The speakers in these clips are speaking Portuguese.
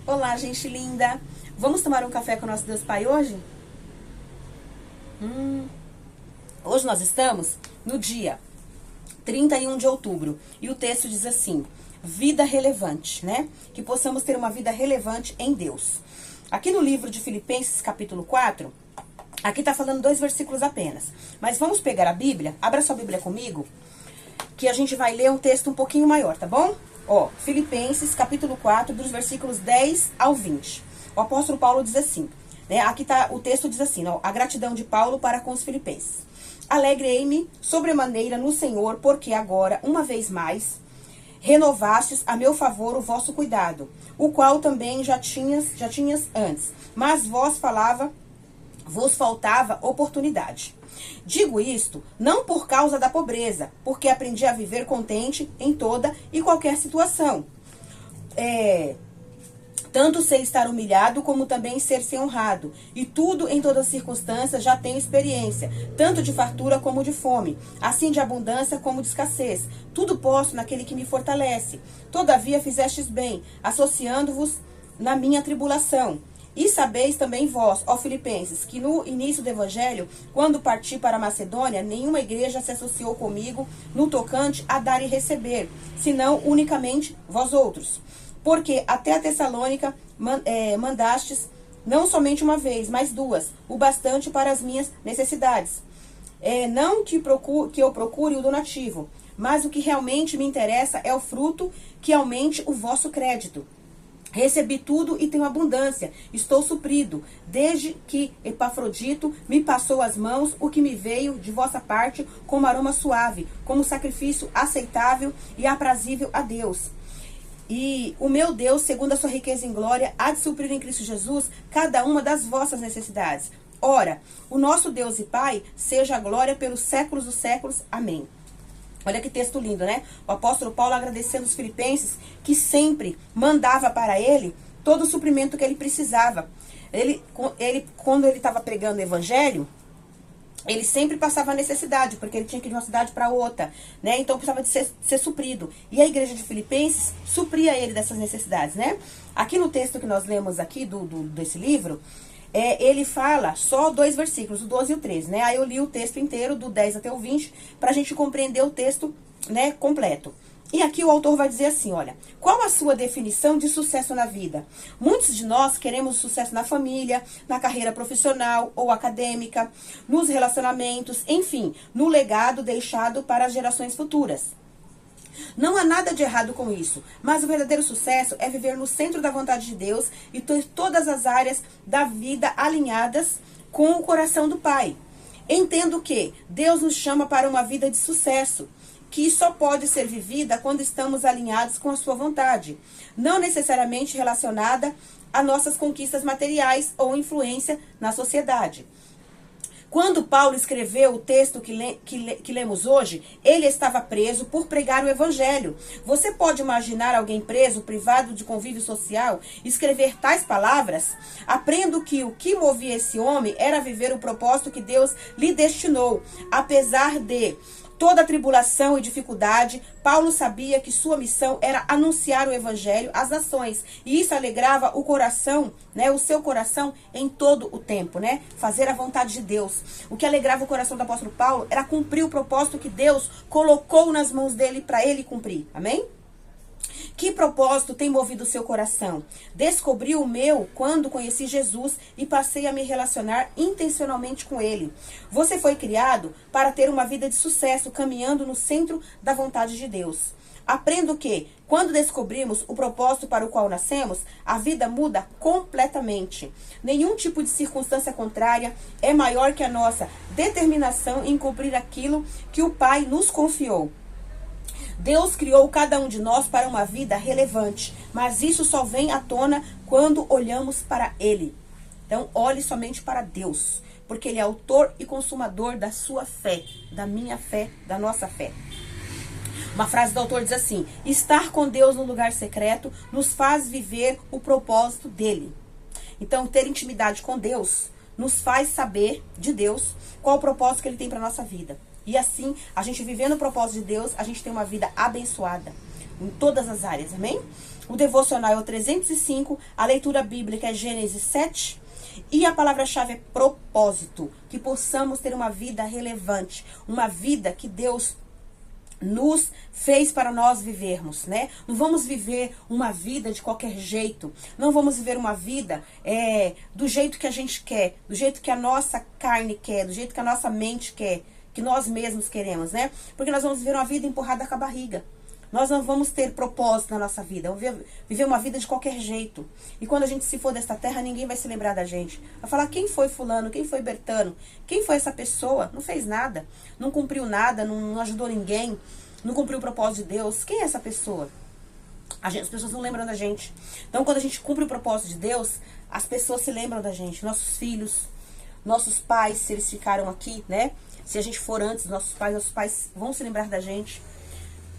Olá, gente linda! Vamos tomar um café com o nosso Deus Pai hoje? Hoje nós estamos no dia 31 de outubro e o texto diz assim: vida relevante, né? Que possamos ter uma vida relevante em Deus. Aqui no livro de Filipenses, capítulo 4, aqui tá falando 2 versículos apenas. Mas vamos pegar a Bíblia, abra sua Bíblia comigo, que a gente vai ler um texto um pouquinho maior, tá bom? Ó, Filipenses, capítulo 4, dos versículos 10 ao 20. O apóstolo Paulo diz assim, né? Aqui tá, o texto diz assim, ó, a gratidão de Paulo para com os filipenses. Alegrei-me sobremaneira no Senhor, porque agora, uma vez mais, renovastes a meu favor o vosso cuidado, o qual também já tinhas antes, mas vos faltava oportunidade. Digo isto não por causa da pobreza, porque aprendi a viver contente em toda e qualquer situação. Tanto sei estar humilhado, como também ser honrado. E tudo, em todas as circunstâncias, já tenho experiência, tanto de fartura como de fome, assim de abundância como de escassez. Tudo posso naquele que me fortalece. Todavia fizestes bem, associando-vos na minha tribulação. E sabeis também vós, ó Filipenses, que no início do Evangelho, quando parti para a Macedônia, nenhuma igreja se associou comigo no tocante a dar e receber, senão unicamente vós outros. Porque até a Tessalônica mandastes não somente uma vez, mas 2, o bastante para as minhas necessidades. Não que eu procure o donativo, mas o que realmente me interessa é o fruto que aumente o vosso crédito. Recebi tudo e tenho abundância, estou suprido, desde que Epafrodito me passou as mãos, o que me veio de vossa parte como aroma suave, como sacrifício aceitável e aprazível a Deus. E o meu Deus, segundo a sua riqueza em glória, há de suprir em Cristo Jesus cada uma das vossas necessidades. Ora, o nosso Deus e Pai, seja a glória pelos séculos dos séculos. Amém. Olha que texto lindo, né? O apóstolo Paulo agradecendo os filipenses que sempre mandava para ele todo o suprimento que ele precisava. Quando ele estava pregando o evangelho, ele sempre passava necessidade, porque ele tinha que ir de uma cidade para outra, né? Então precisava de ser suprido. E a igreja de Filipenses supria ele dessas necessidades, né? Aqui no texto que nós lemos aqui desse livro, ele fala só 2 versículos, o 12 e o 13, né? Aí eu li o texto inteiro, do 10 até o 20, pra gente compreender o texto, né, completo. E aqui o autor vai dizer assim, olha, qual a sua definição de sucesso na vida? Muitos de nós queremos sucesso na família, na carreira profissional ou acadêmica, nos relacionamentos, enfim, no legado deixado para as gerações futuras. Não há nada de errado com isso, mas o verdadeiro sucesso é viver no centro da vontade de Deus e ter todas as áreas da vida alinhadas com o coração do Pai. Entendo que Deus nos chama para uma vida de sucesso, que só pode ser vivida quando estamos alinhados com a sua vontade, não necessariamente relacionada a nossas conquistas materiais ou influência na sociedade. Quando Paulo escreveu o texto que lemos hoje, ele estava preso por pregar o evangelho. Você pode imaginar alguém preso, privado de convívio social, escrever tais palavras? Aprendo que o que movia esse homem era viver o propósito que Deus lhe destinou. Apesar de toda a tribulação e dificuldade, Paulo sabia que sua missão era anunciar o evangelho às nações. E isso alegrava o coração, né, o seu coração em todo o tempo, né? Fazer a vontade de Deus. O que alegrava o coração do apóstolo Paulo era cumprir o propósito que Deus colocou nas mãos dele para ele cumprir. Amém? Que propósito tem movido o seu coração? Descobri o meu quando conheci Jesus e passei a me relacionar intencionalmente com ele. Você foi criado para ter uma vida de sucesso, caminhando no centro da vontade de Deus. Aprendo que, quando descobrimos o propósito para o qual nascemos, a vida muda completamente. Nenhum tipo de circunstância contrária é maior que a nossa determinação em cumprir aquilo que o Pai nos confiou. Deus criou cada um de nós para uma vida relevante, mas isso só vem à tona quando olhamos para Ele. Então, olhe somente para Deus, porque Ele é autor e consumador da sua fé, da minha fé, da nossa fé. Uma frase do autor diz assim: estar com Deus no lugar secreto nos faz viver o propósito dele. Então, ter intimidade com Deus nos faz saber de Deus qual o propósito que Ele tem para a nossa vida. E assim, a gente vivendo o propósito de Deus, a gente tem uma vida abençoada em todas as áreas, amém? O devocional é o 305, a leitura bíblica é Gênesis 7. E a palavra-chave é propósito, que possamos ter uma vida relevante, uma vida que Deus nos fez para nós vivermos, né? Não vamos viver uma vida de qualquer jeito, não vamos viver uma vida do jeito que a gente quer, do jeito que a nossa carne quer, do jeito que a nossa mente quer, que nós mesmos queremos, né? Porque nós vamos viver uma vida empurrada com a barriga. Nós não vamos ter propósito na nossa vida. Vamos viver uma vida de qualquer jeito. E quando a gente se for desta terra, ninguém vai se lembrar da gente. Vai falar, quem foi fulano? Quem foi Bertano? Quem foi essa pessoa? Não fez nada. Não cumpriu nada, não ajudou ninguém. Não cumpriu o propósito de Deus. Quem é essa pessoa? As pessoas não lembram da gente. Então, quando a gente cumpre o propósito de Deus, as pessoas se lembram da gente. Nossos filhos, nossos pais, se eles ficaram aqui, né? Se a gente for antes, nossos pais vão se lembrar da gente.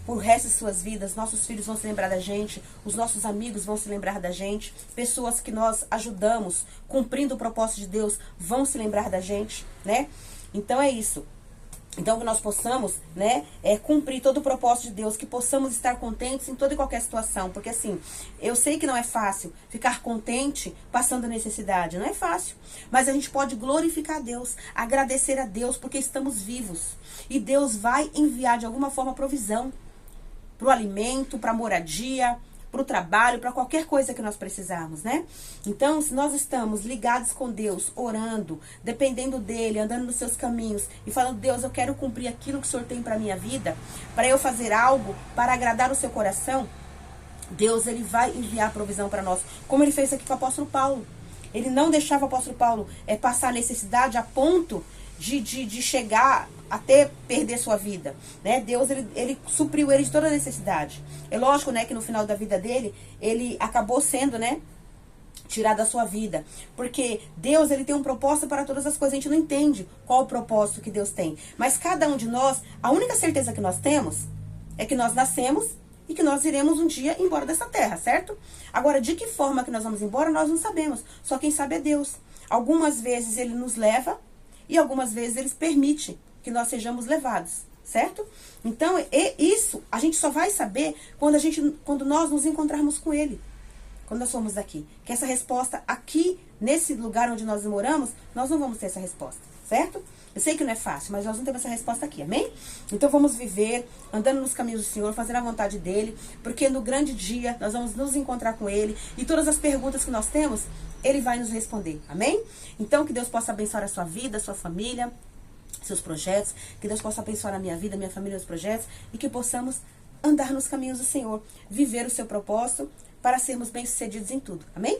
Por resto de suas vidas, nossos filhos vão se lembrar da gente, os nossos amigos vão se lembrar da gente, pessoas que nós ajudamos, cumprindo o propósito de Deus, vão se lembrar da gente, né? Então é isso. Então que nós possamos, né, cumprir todo o propósito de Deus, que possamos estar contentes em toda e qualquer situação, porque assim, eu sei que não é fácil ficar contente passando necessidade, não é fácil, mas a gente pode glorificar a Deus, agradecer a Deus, porque estamos vivos, e Deus vai enviar de alguma forma provisão, para o alimento, para a moradia, para o trabalho, para qualquer coisa que nós precisarmos, né? Então, se nós estamos ligados com Deus, orando, dependendo dEle, andando nos seus caminhos e falando, Deus, eu quero cumprir aquilo que o Senhor tem para a minha vida, para eu fazer algo para agradar o seu coração, Deus, Ele vai enviar provisão para nós, como Ele fez aqui com o apóstolo Paulo. Ele não deixava o apóstolo Paulo passar necessidade a ponto de chegar até perder sua vida, né? Deus, ele supriu ele de toda a necessidade. É lógico, né, que no final da vida dele, ele acabou sendo, né, tirado da sua vida. Porque Deus, ele tem um propósito para todas as coisas. A gente não entende qual o propósito que Deus tem. Mas cada um de nós, a única certeza que nós temos é que nós nascemos e que nós iremos um dia embora dessa terra, certo? Agora, de que forma que nós vamos embora, nós não sabemos. Só quem sabe é Deus. Algumas vezes ele nos leva e algumas vezes ele permite que nós sejamos levados, certo? Então, isso a gente só vai saber quando nós nos encontrarmos com Ele, quando nós formos daqui. Que essa resposta aqui, nesse lugar onde nós moramos, nós não vamos ter essa resposta, certo? Eu sei que não é fácil, mas nós não temos essa resposta aqui, amém? Então vamos viver, andando nos caminhos do Senhor, fazendo a vontade dEle, porque no grande dia nós vamos nos encontrar com Ele, e todas as perguntas que nós temos, Ele vai nos responder, amém? Então que Deus possa abençoar a sua vida, a sua família, seus projetos, que Deus possa abençoar a minha vida, a minha família, os projetos, e que possamos andar nos caminhos do Senhor, viver o seu propósito, para sermos bem-sucedidos em tudo, amém?